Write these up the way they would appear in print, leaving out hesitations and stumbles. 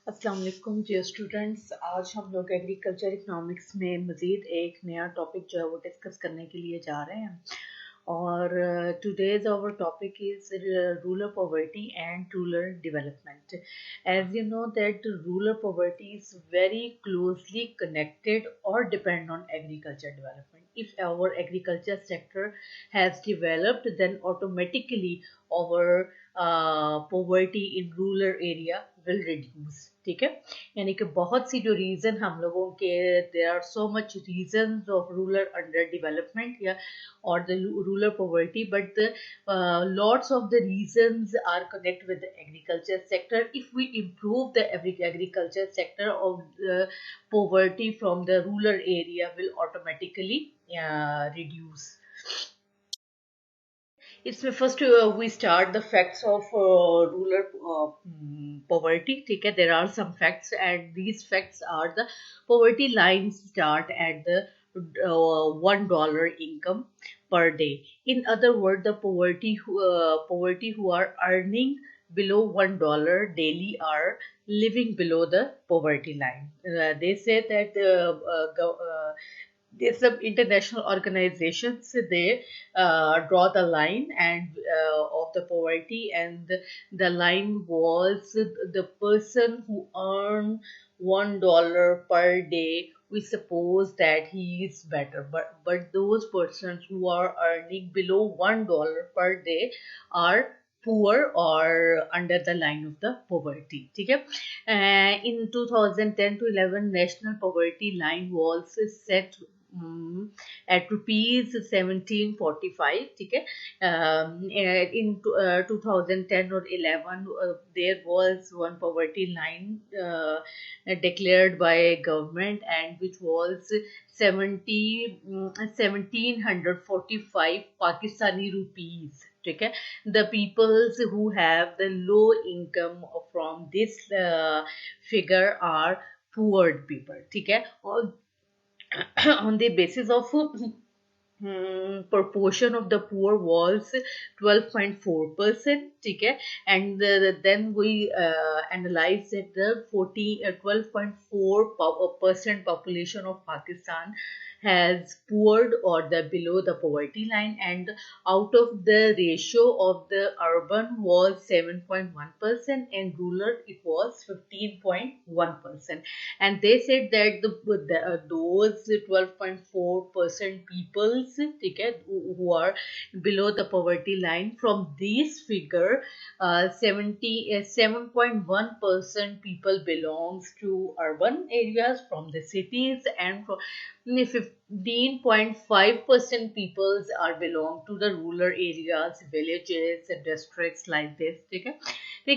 अस्सलाम वालेकुम dear students. आज हम लोग एग्रीकल्चर इकोनॉमिक्स में मज़ीद एक नया टॉपिक जो है वो डिस्कस करने के लिए जा रहे हैं। और today's our topic is rural poverty and rural development. As you know that rural poverty is very closely connected or depend on agriculture development. If our agriculture sector has developed, then automatically our poverty in rural area will reduce. ठीक है, यानी कि बहुत सी जो reason हम लोगों के there are so much reasons of rural under development या or the rural poverty, but the lots of the reasons are connected with the agriculture sector. If we improve the agriculture sector, of the poverty from the rural area will automatically reduce. It's first we start the facts of rural poverty. ठीक है, there are some facts and these facts are the poverty lines start at the $1 income per day. In other words, the poverty who are earning below $1 daily are living below the poverty line. They say that there's some international organizations, they draw the line and of the poverty, and the line was the person who earn $1 per day, we suppose that he is better, but those persons who are earning below $1 per day are poor or under the line of the poverty. ठीक है, in 2010 to 11 national poverty line was set at rupees 1745. ठीक है, in 2010 or 11 there was one poverty line declared by government, and which was 1745 Pakistani rupees. ठीक है, the peoples who have the low income from this figure are poor people. ठीक है, और on the basis of proportion of the poor was 12.4%. ठीक है, and then we analyzed that the 12.4% population of Pakistan has poor or the below the poverty line, and out of the ratio of the urban was 7.1% and rural it was 15.1%. And they said that those 12.4% peoples, ठीक है, who are below the poverty line, from this figure 7.1% people belongs to urban areas from the cities, and from 15.5% peoples are belong to the rural areas, villages, districts like this. ठीक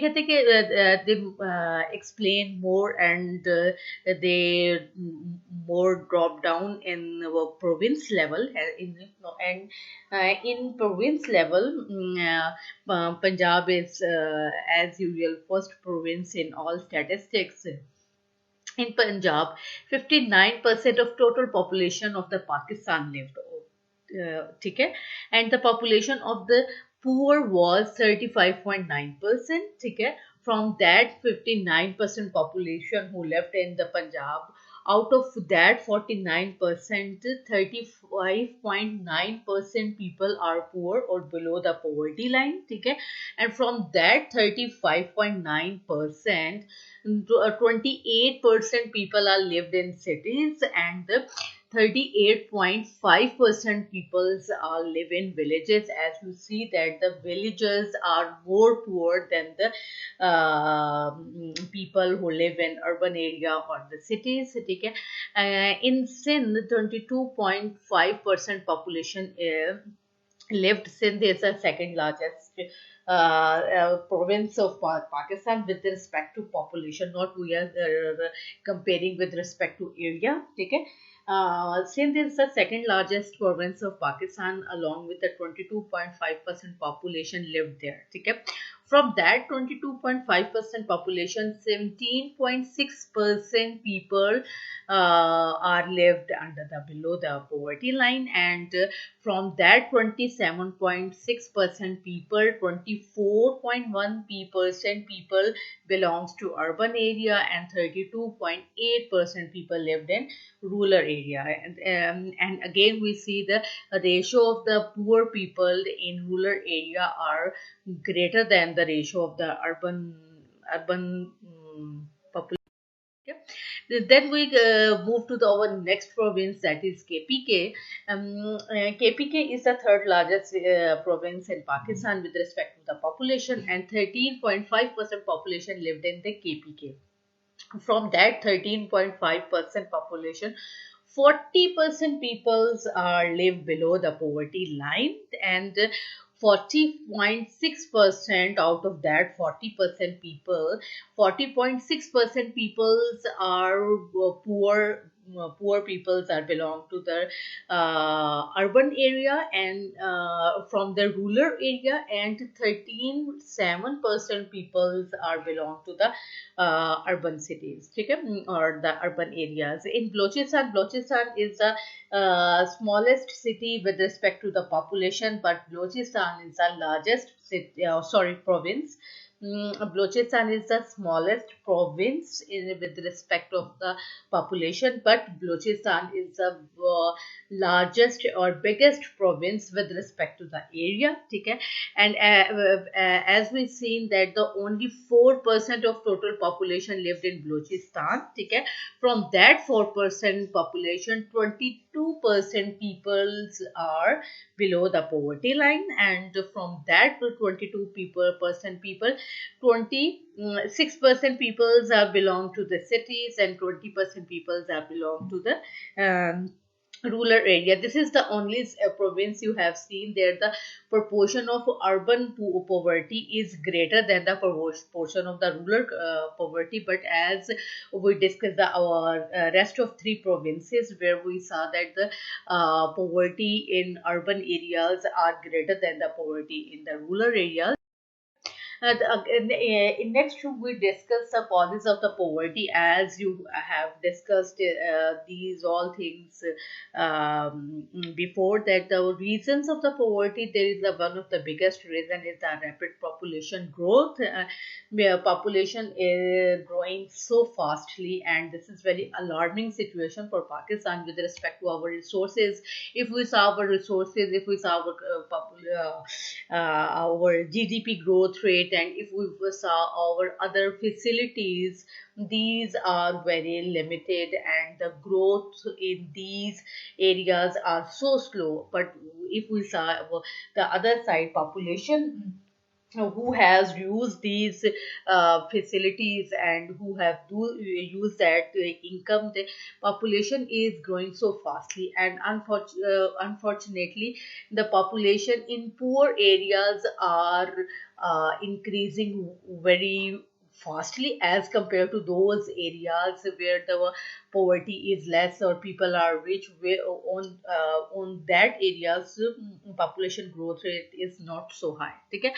है, they explain more, and they more drop down in province level. In province level, Punjab is as usual first province in all statistics. In Punjab, 59% of total population of the Pakistan lived. ठीक है, and the population of the poor was 35.9%. ठीक है, from that 59% population who left in the Punjab, out of that 49%, 35.9% people are poor or below the poverty line. ठीक है, and from that 35.9%, 28% people are lived in cities, and 38.5% people live in villages. As you see that the villages are more poor than the people who live in urban area or the cities. ठीक है, in Sindh 22.5% population lived. Sindh is the second largest province of Pakistan with respect to population, not we are comparing with respect to area. ठीक है, Sindh is the second largest province of Pakistan along with the 22.5% population lived there. ठीक है, From that 22.5% population, 17.6% people are lived under the below the poverty line, and from that 27.6% people, 24.1% people belongs to urban area, and 32.8% people lived in rural area. And again we see the ratio of the poor people in rural area are greater than the ratio of the urban population. Then we move to our next province, that is KPK. KPK is the third largest province in Pakistan with respect to the population, and 13.5% population lived in the KPK. From that 13.5% population, 40% peoples are live below the poverty line, and 40.6% out of that 40% people, 40.6% peoples are poor peoples are belong to the urban area, and from the rural area, and 13.7% peoples are belong to the urban cities, okay, or the urban areas. In Balochistan is the smallest city with respect to the population, but Balochistan is the largest city, province. Balochistan is the smallest province with respect of the population, but Balochistan is the largest or biggest province with respect to the area. Okay? And as we've seen that the only 4% of total population lived in Balochistan. Okay? From that 4% population, 22% peoples are below the poverty line, and from that 22% people, 26% peoples are belong to the cities, and 20% peoples are belong to the rural area. This is the only province you have seen there the proportion of urban poverty is greater than the proportion of the rural poverty. But as we discussed our rest of three provinces, where we saw that the poverty in urban areas are greater than the poverty in the rural areas. In next we discuss the causes of the poverty. As you have discussed these all things before, that the reasons of the poverty, there is one of the biggest reason is the rapid population growth. Where population is growing so fastly, and this is very alarming situation for Pakistan with respect to our resources. If we saw our resources, if we saw our GDP growth rate, and if we saw our other facilities, these are very limited, and the growth in these areas are so slow. But if we saw the other side, population who has used these facilities and who have used that income, the population is growing so fastly, and unfortunately the population in poor areas are increasing very fastly as compared to those areas where the poverty is less or people are rich. Where on that areas population growth rate is not so high. Okay?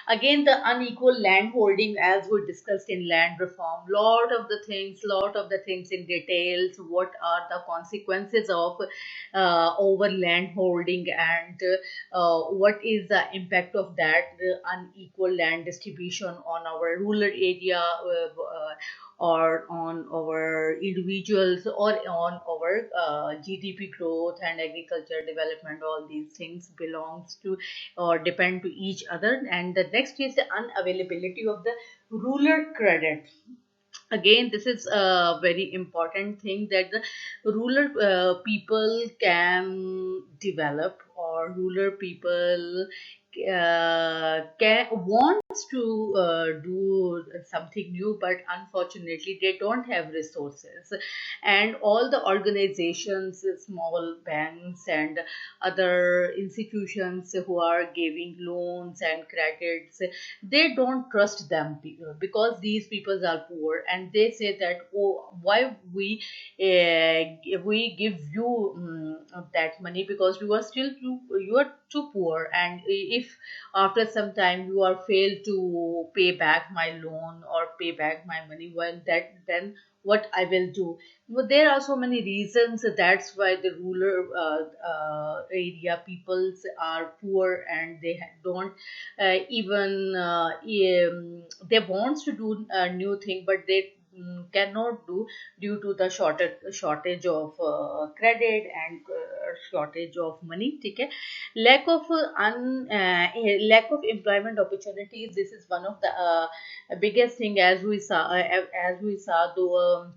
Again, the unequal land holding, as we discussed in land reform, lot of the things in details, what are the consequences of over land holding, and what is the impact of that unequal land distribution on our rural area, or on our individuals, or on our GDP growth and agriculture development. All these things belongs to or depend to each other. And the next is the unavailability of the rural credit. Again, this is a very important thing, that the rural people can develop, or rural people can wants to do something new, but unfortunately they don't have resources. And all the organizations, small banks and other institutions who are giving loans and credits, they don't trust them, because these people are poor, and they say that, oh, why we give you that money, because you are too poor, and if if after some time you are failed to pay back my loan or pay back my money, well, that then what I will do? Well, there are so many reasons. That's why the rural area peoples are poor, and they don't even they wants to do a new thing, but they cannot do due to the shortage of credit and shortage of money. Okay, lack of employment opportunities. This is one of the biggest thing, as we saw though.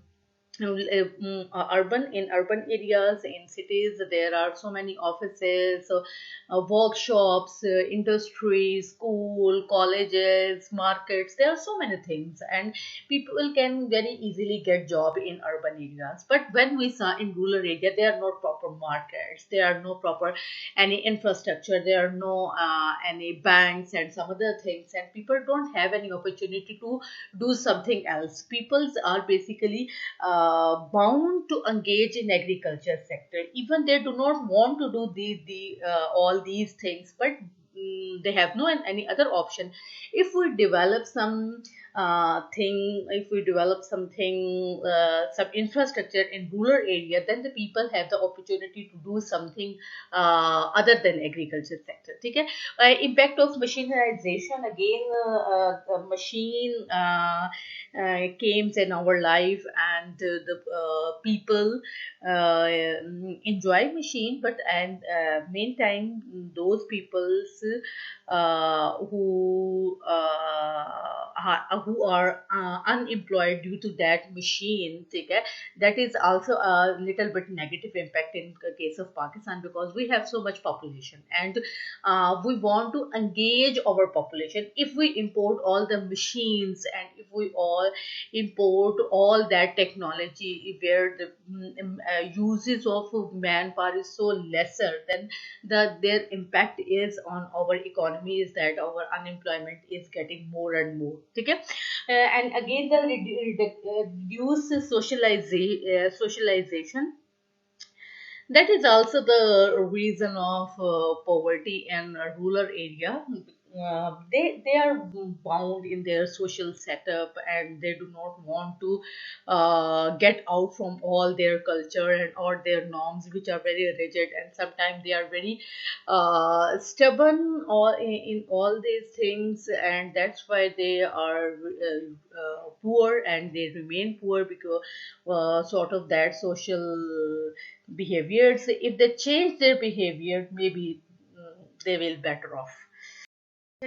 Urban, in urban areas, in cities, there are so many offices, so, workshops, industries, school, colleges, markets. There are so many things, and people can very easily get job in urban areas. But when we saw in rural area, there are no proper markets, there are no proper any infrastructure, there are no any banks and some other things, and people don't have any opportunity to do something else. People are basically bound to engage in agriculture sector, even they do not want to do the all these things, but they have no any other option. If we develop some thing, if we develop something, some infrastructure in rural area, then the people have the opportunity to do something other than agriculture sector. Okay. Impact of machinization, again, the machine came in our life, and the people enjoy machine, but and meantime those peoples who are unemployed due to that machine, okay, that is also a little bit negative impact in the case of Pakistan, because we have so much population, and we want to engage our population. If we import all the machines, and if we all import all that technology where the uses of manpower is so lesser, then their impact is on our economy is that our unemployment is getting more and more. Okay. And again, the reduce socialization, that is also the reason of poverty in a rural area. They are bound in their social setup, and they do not want to get out from all their culture and or their norms, which are very rigid, and sometimes they are very stubborn or in all these things, and that's why they are poor, and they remain poor because sort of that social behaviors. If they change their behavior, maybe they will better off.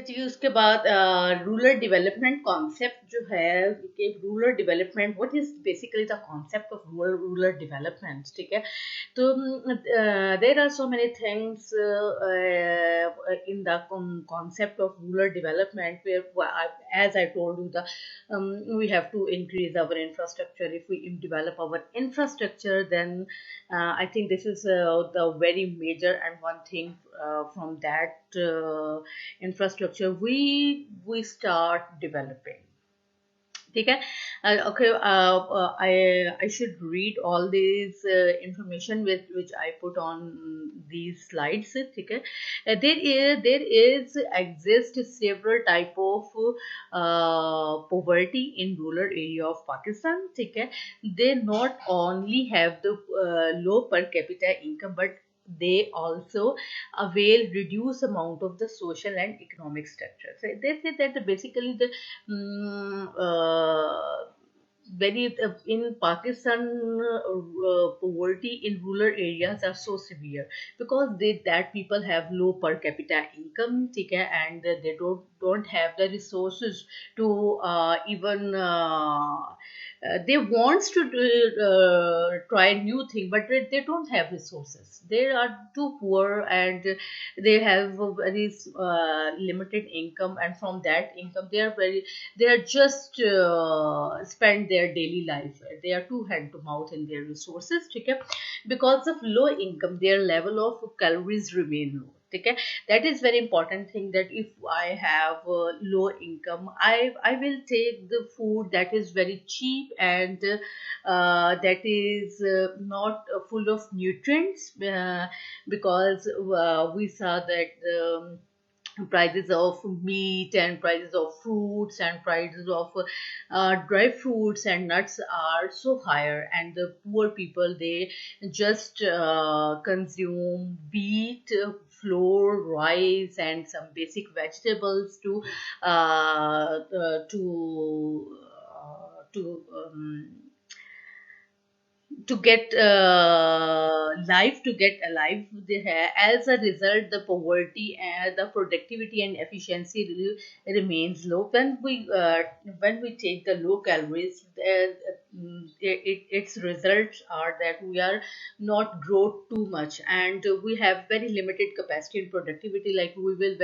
जी उसके बाद rural development concept जो है कि rural development what is basically the concept of rural development. ठीक है. तो there are so many things in the concept of rural development, where as I told you, the we have to increase our infrastructure. If we develop our infrastructure, then I think this is the very major and one thing from that infrastructure we start developing. ठीक है. Okay, I should read all these information with which I put on these slides. ठीक है. There is exist several type of poverty in rural area of Pakistan. ठीक है. They not only have the low per capita income, but they also avail reduced amount of the social and economic structure. So they say that basically the very in Pakistan, poverty in rural areas are so severe because that people have low per capita income. ठीक है. And they don't have the resources to even they wants to try new thing, but they don't have resources. They are too poor, and they have a very limited income, and from that income they are just spend their daily life. They are too hand to mouth in their resources. Okay. Because of low income, their level of calories remain low. Okay. That is very important thing, that if I have low income, I will take the food that is very cheap, and that is not full of nutrients, because we saw that prices of meat and prices of fruits and prices of dry fruits and nuts are so higher, and the poor people, they just consume wheat, flour, rice and some basic vegetables uh, uh, to to get life to get alive. As a result, the poverty and the productivity and efficiency remains low. When we take the low calories, its results are that we are not grow too much, and we have very limited capacity and productivity. Like we will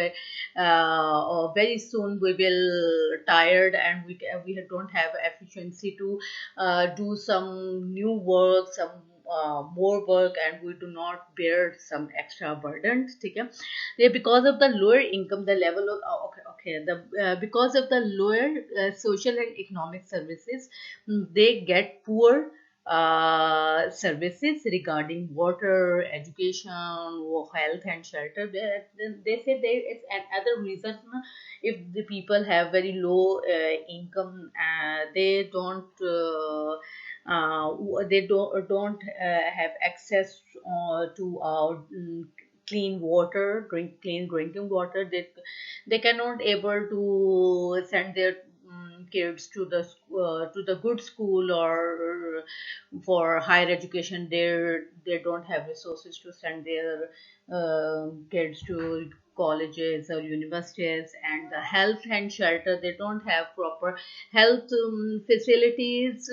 very soon we will tired, and we don't have efficiency to do some new work, some more work, and we do not bear some extra burden. Okay? Because of the lower income, the level of because of the lower social and economic services, they get poor services regarding water, education, health, and shelter. They say there is another reason. If the people have very low income, they don't have access to clean water, clean drinking water. They cannot able to send their kids to the good school, or for higher education. They don't have resources to send their kids to colleges or universities. And the health and shelter, they don't have proper health facilities,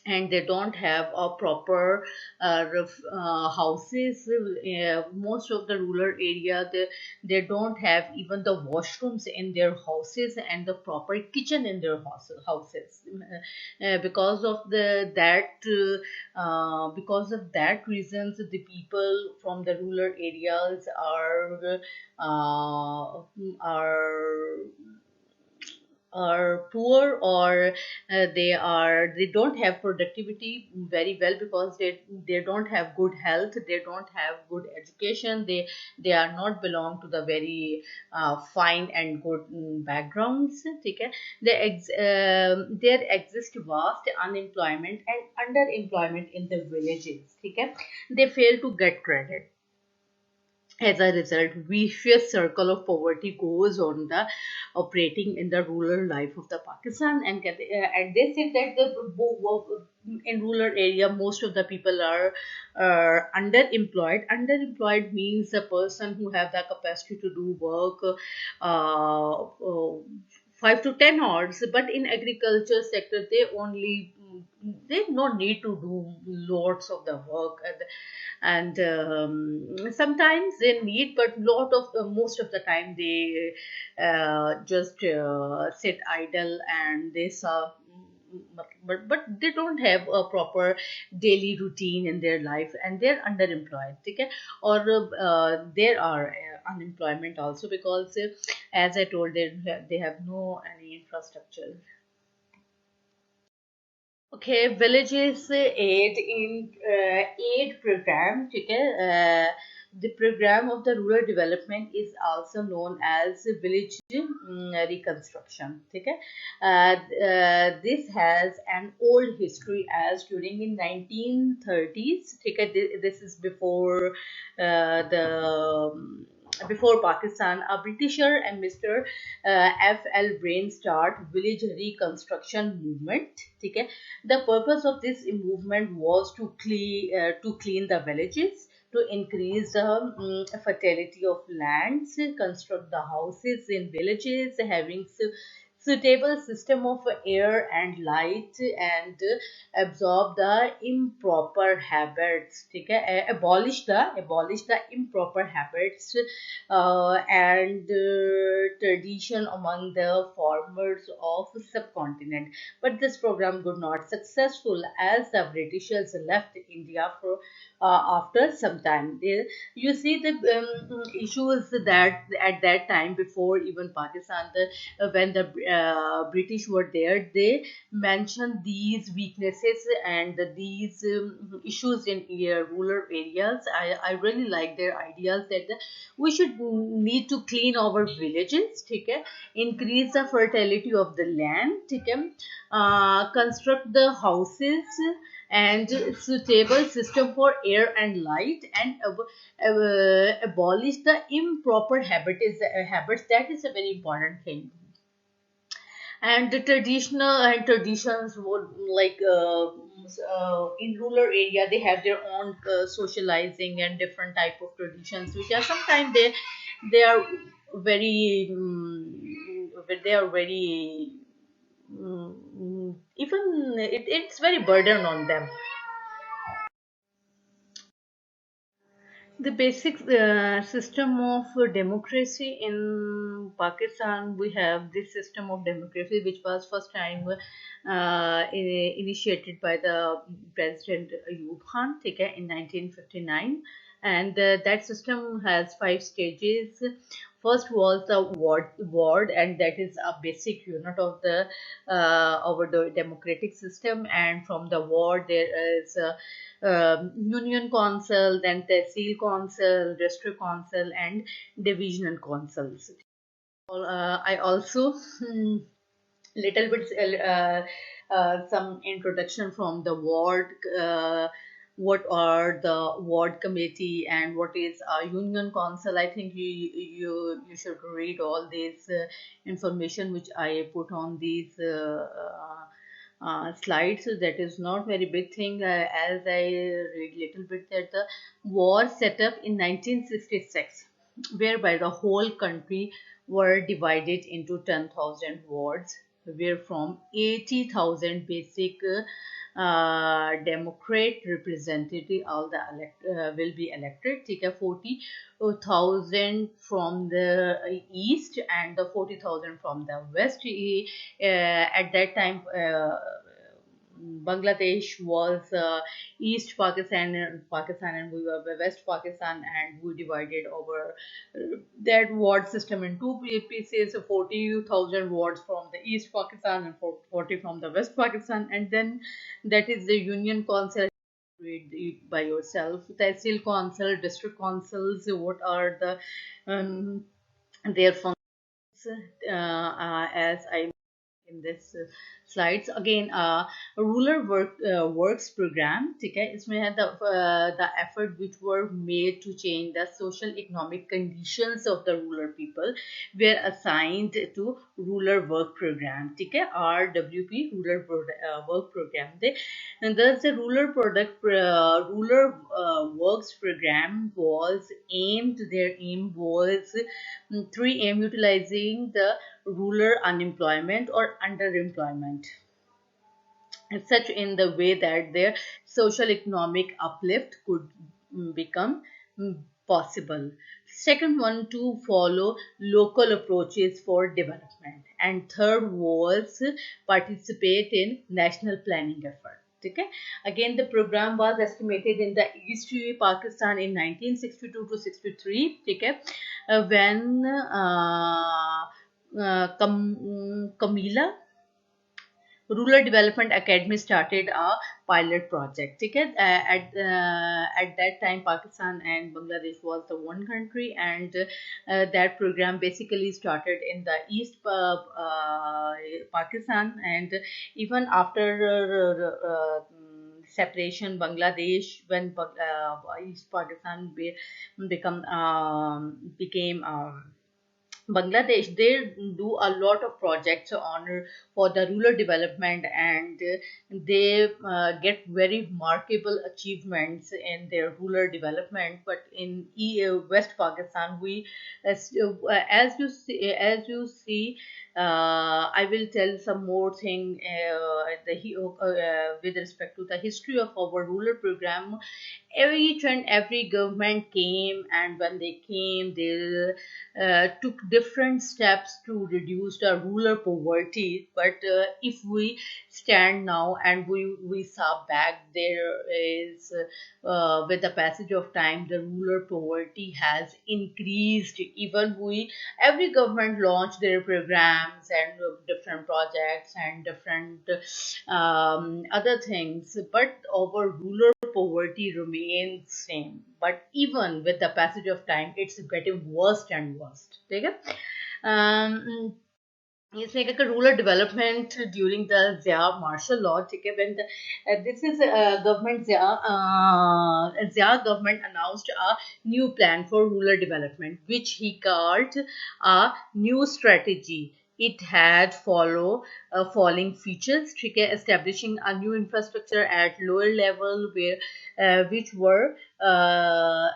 and they don't have a proper houses. Most of the rural area, they don't have even the washrooms in their houses and the proper kitchen in their houses. Because of because of that reasons, the people from the rural areas are poor, or they don't have productivity very well, because they don't have good health, they don't have good education, they are not belong to the very fine and good backgrounds. Okay? There exists vast unemployment and underemployment in the villages. Okay? They fail to get credit. As a result, vicious circle of poverty goes on the operating in the rural life of the Pakistan. And they said that in rural area, most of the people are underemployed. Underemployed means a person who have the capacity to do work 5 to 10 hours, but in agriculture sector, they no need to do lots of the work. And sometimes they need, but most of the time they just sit idle, and they serve. But they don't have a proper daily routine in their life, and they're underemployed. Okay? Or there are unemployment also, because as I told, they have no any infrastructure. Okay, villages aid program. Okay, the program of the rural development is also known as village reconstruction. Okay, this has an old history, as during in 1930s. Okay, this is the before Pakistan, a Britisher and Mr. F.L. Brain start village reconstruction movement. Okay? The purpose of this movement was to clean the villages, to increase the fertility of lands, construct the houses in villages, having suitable system of air and light, and absorb the improper habits. Okay? Abolish the improper habits and tradition among the farmers of subcontinent. But this program was not successful, as the Britishers left India for after some time. You see the issues that at that time, before even Pakistan, when the British were there, they mentioned these weaknesses and these issues in rural areas. I really like their ideas that we should need to clean our villages, okay? Increase the fertility of the land, okay? Construct the houses and suitable system for air and light, and abolish the improper habits. That is a very important thing. And the traditional and traditions would like in rural area they have their own socializing and different type of traditions, which are sometimes they are very they are very even it's very burden on them. The basic system of democracy in Pakistan, we have this system of democracy, which was first time initiated by the President Ayub Khan, okay, in 1959, and that system has five stages. First was the ward, and that is a basic unit of the our the democratic system. And from the ward, there is union council, then tehsil council, district council, and divisional councils. I also little bit some introduction from the ward. What are the ward committee and what is a union council? I think you should read all this information which I put on these slides. So that is not very big thing. As I read little bit that the war set up in 1966, whereby the whole country were divided into 10,000 wards, where from 80,000 basic Democrat representative all the will be elected. Take a 40,000 from the east and the 40,000 from the west. At that time, Bangladesh was Pakistan, and we were West Pakistan, and we divided over that ward system in two pieces. So 40,000 wards from the East Pakistan and 40 from the West Pakistan, and then that is the Union Council. Read it by yourself. Tehsil Council, district councils. What are the their functions? As I in this slides again rural works program, ठीक है इसमें है the effort which were made to change the social economic conditions of the rural people were assigned to rural work program, ठीक है RWP rural work program they, and thus the rural works program was aimed their aim was three aim utilizing the rural unemployment or underemployment such in the way that their social economic uplift could become possible. Second one, to follow local approaches for development, and third was participate in national planning effort. Okay. Again, the program was estimated in the East Pakistan in 1962 to 63. Okay. When Kamila Rural Development Academy started a pilot project. ठीक है? At that time, Pakistan and Bangladesh was the one country, and that program basically started in the East Pakistan, and even after separation, Bangladesh when East Pakistan became Bangladesh, they do a lot of projects on for the rural development, and they get very remarkable achievements in their rural development. But in West Pakistan, we as you see, I will tell some more thing with respect to the history of our rural program. Each and every government came, and when they came, they took different steps to reduce the rural poverty. But if we stand now, and we saw back there is with the passage of time the rural poverty has increased. Even we every government launched their programs and different projects and different other things, but our rural poverty remains same. But even with the passage of time, it's getting worse and worse. ठीक है? Um, it's like a rural development during the Zia martial law. ठीक है? When this is government Zia government announced a new plan for rural development, which he called a new strategy. It had following features, ठीक है? Establishing a new infrastructure at lower level where which were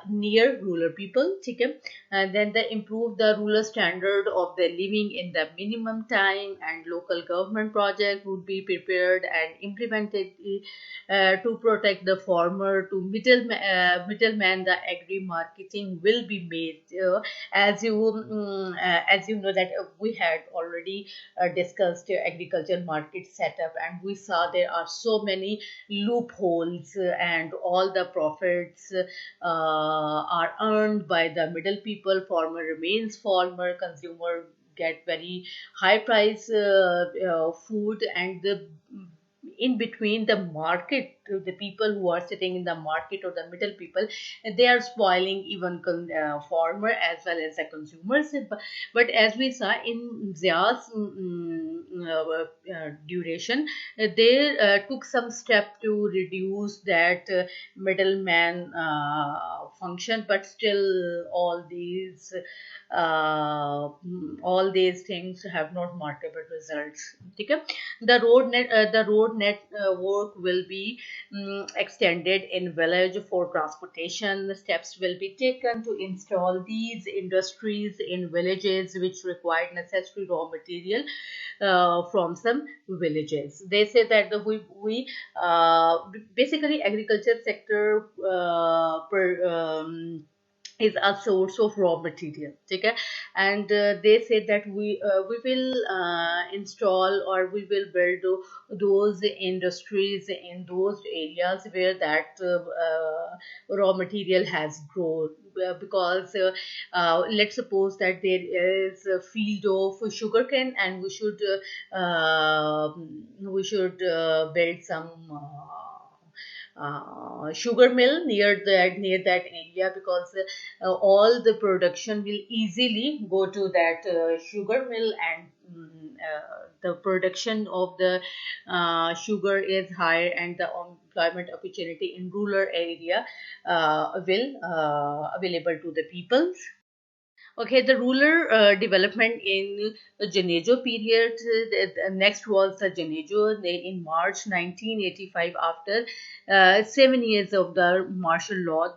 near rural people, ठीक है? And then they improve the rural standard of their living in the minimum time, and local government project would be prepared and implemented to protect the farmer. To middleman, the agri marketing will be made. As you know that we had already discussed agriculture market setup, and we saw there are so many loopholes, and all the profits are earned by the middle people. Farmer remains farmer, consumer get very high price food, and the in between the market, the people who are sitting in the market or the middle people, they are spoiling even farmer as well as the consumers. But as we saw in Zia's duration, they took some step to reduce that middleman function, but still all these things have not marketable results. Okay? The road network will be extended in village for transportation. Steps will be taken to install these industries in villages which require necessary raw material from some villages. They say that basically agriculture sector is a source of raw material. Okay? And they say that we will install, or we will build those industries in those areas where that raw material has grown. Because let's suppose that there is a field of sugarcane, and we should build some sugar mill near that area, because all the production will easily go to that sugar mill, and the production of the sugar is higher, and the employment opportunity in rural area will available to the people. Okay, the rural development in the Genejo period. The next was the Genejo in March 1985, after 7 years of the martial law.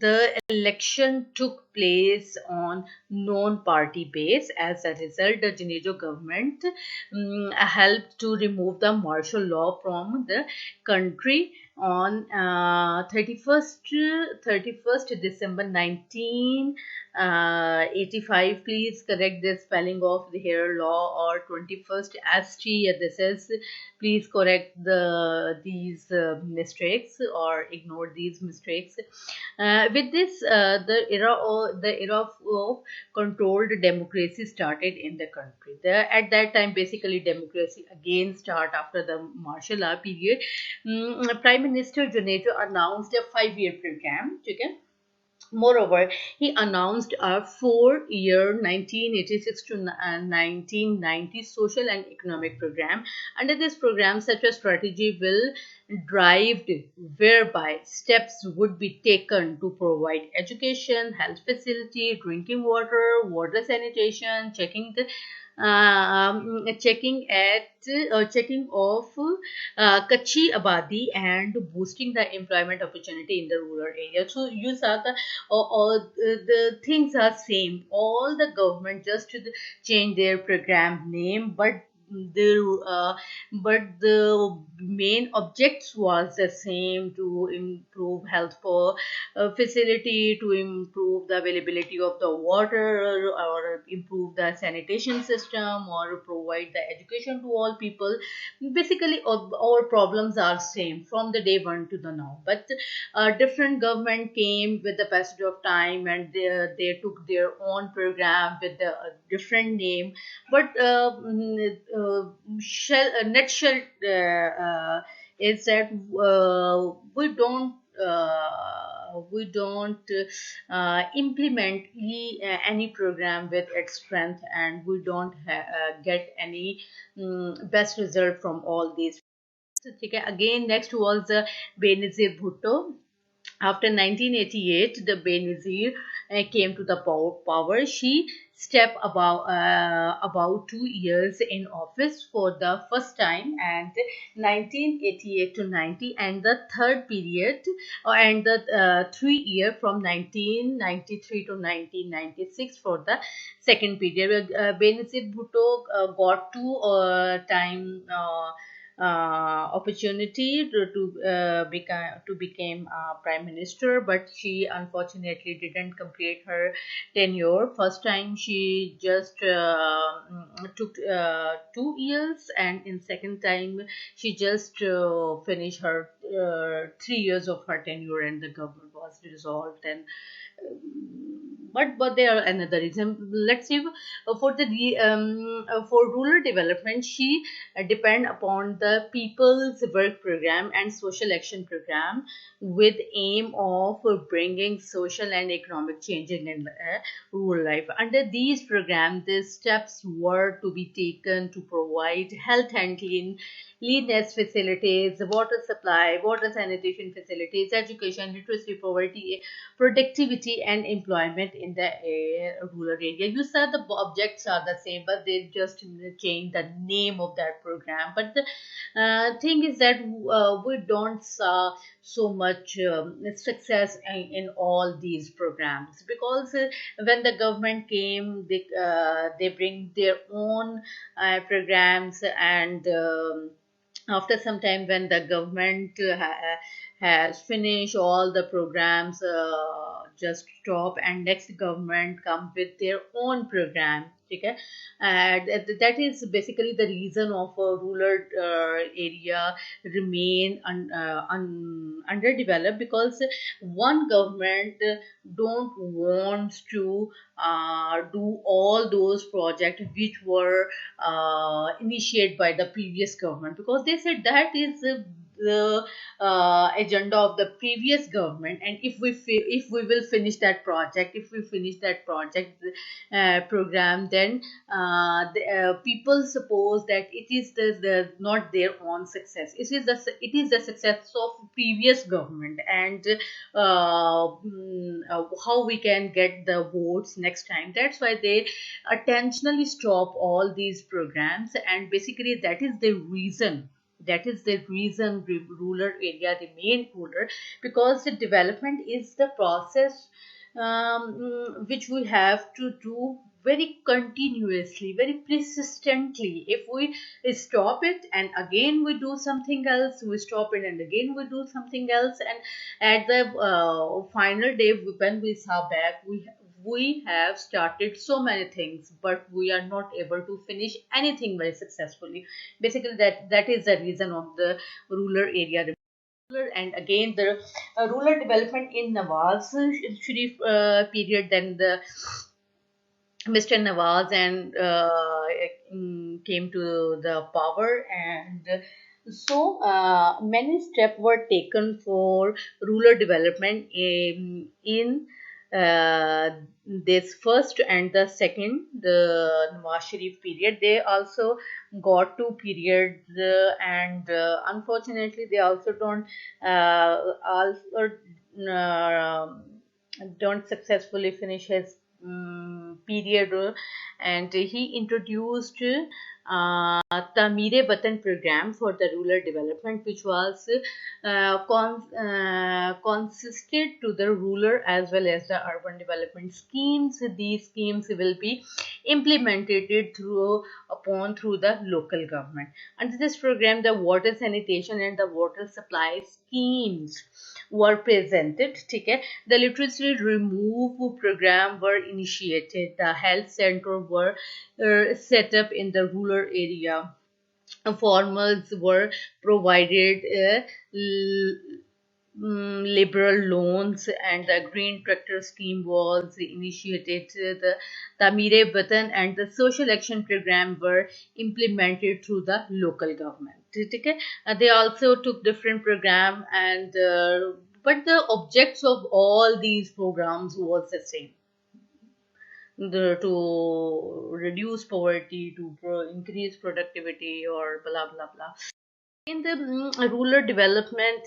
The election took place on non-party base. As a result, the Genejo government helped to remove the martial law from the country on 31st December 1985. Please correct the spelling of the here law, or 21st ST. This is, please correct these mistakes or ignore these mistakes. With this, the era of controlled democracy started in the country. At that time, basically democracy again start after the martial law period. Prime Minister Junejo announced a 5-year program. Okay? Moreover, he announced a 4-year 1986 to 1990 social and economic program. Under this program, such a strategy will drive whereby steps would be taken to provide education, health facility, drinking water, water sanitation, checking of Kachi Abadi, and boosting the employment opportunity in the rural area. So you saw all the things are same. All the government just change their program name, but the but the main objects was the same: to improve health for facility, to improve the availability of the water, or improve the sanitation system, or provide the education to all people. Basically, our problems are same from the day one to the now, but different government came with the passage of time, and they took their own program with the different name. But nutshell is that we don't implement any program with its strength, and we don't get any best result from all these. ठीक है. Again, next was Benazir Bhutto. After 1988, the Benazir came to the power. She stepped about 2 years in office for the first time, and 1988 to 90, and the third period, and the 3 year from 1993 to 1996 for the second period. Benazir Bhutto got two time. Opportunity to become prime minister, but she unfortunately didn't complete her tenure. First time she just took 2 years, and in second time she just finished her 3 years of her tenure, and the government was dissolved. And but there are another reason. Let's see, for rural development, she depend upon the people's work program and social action program, with aim of bringing social and economic change in rural life. Under these programs, the steps were to be taken to provide health and cleanliness facilities, water supply, water sanitation facilities, education, literacy, poverty, productivity, and employment in the rural area. You said the objects are the same, but they just change the name of that program. But the thing is that we don't saw so much success in all these programs, because when the government came, they bring their own programs, and after some time, when the government has finished all the programs, just stop, and next government come with their own program. Okay. And that is basically the reason of a rural area remain underdeveloped, because one government don't want to do all those projects which were initiated by the previous government, because they said that is the agenda of the previous government, and if we will finish that project, if we finish that project program, then people suppose that it is the not their own success, it is the success of previous government, and how we can get the votes next time. That's why they intentionally stop all these programs, and basically that is the reason rural area remain rural, because the development is the process which we have to do very continuously, very persistently. If we stop it and again we do something else, we stop it and again we do something else, and at the final day, when we saw back, we have started so many things, but we are not able to finish anything very successfully. Basically, that is the reason of the rural area. And again, the rural development in Nawaz Sharif period, then the Mr. Nawaz and came to the power, and so many steps were taken for rural development in this first and the second, the Nawaz Sharif period. They also got two periods, and unfortunately, they also also don't successfully finish his period, and he introduced Tamire Batan program for the rural development, which was consisted to the rural as well as the urban development schemes. These schemes will be implemented through the local government. Under this program, the water sanitation and the water supply schemes were presented. ठीक है, the literacy remove program were initiated. The health center were set up in the rural area. Farmers were provided liberal loans, and the green tractor scheme was initiated. The Tamire Batan and the social action program were implemented through the local government. ठीक है? They also took different program, and but the objects of all these programs was the same: to reduce poverty, to increase productivity, or blah blah blah. In the rural development,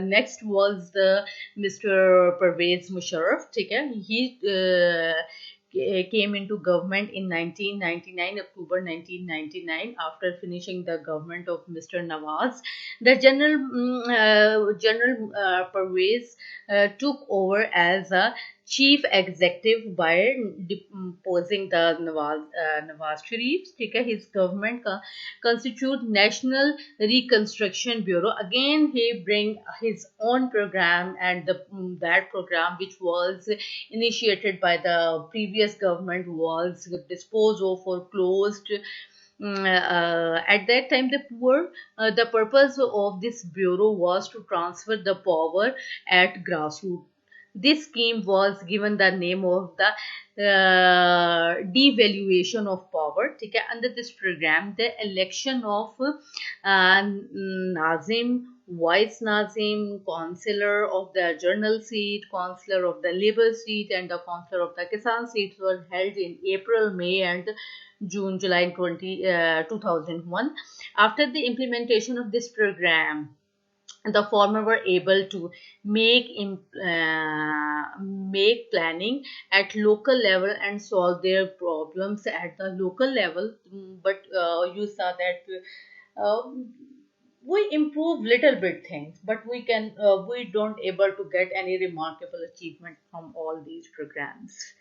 next was the Mr. Pervez Musharraf. ठीक है? He came into government in 1999, October 1999, after finishing the government of Mr. Nawaz. The General Pervez took over as a chief executive by deposing the Nawaz Sharif. ठीक है? His government constitute National Reconstruction Bureau. Again, he bring his own program, and that program, which was initiated by the previous government, was disposed of or closed. At that time, the purpose of this bureau was to transfer the power at grassroots. This scheme was given the name of the devaluation of power. ठीक है? Under this program, the election of Nazim, Vice Nazim, Councillor of the Journal seat, Councillor of the Labour seat, and the Councillor of the Kisan seat were held in April, May, and June, July 2001. After the implementation of this program, the former were able to make planning at local level and solve their problems at the local level. But you saw that uh, we improve little bit things, but we don't able to get any remarkable achievement from all these programs.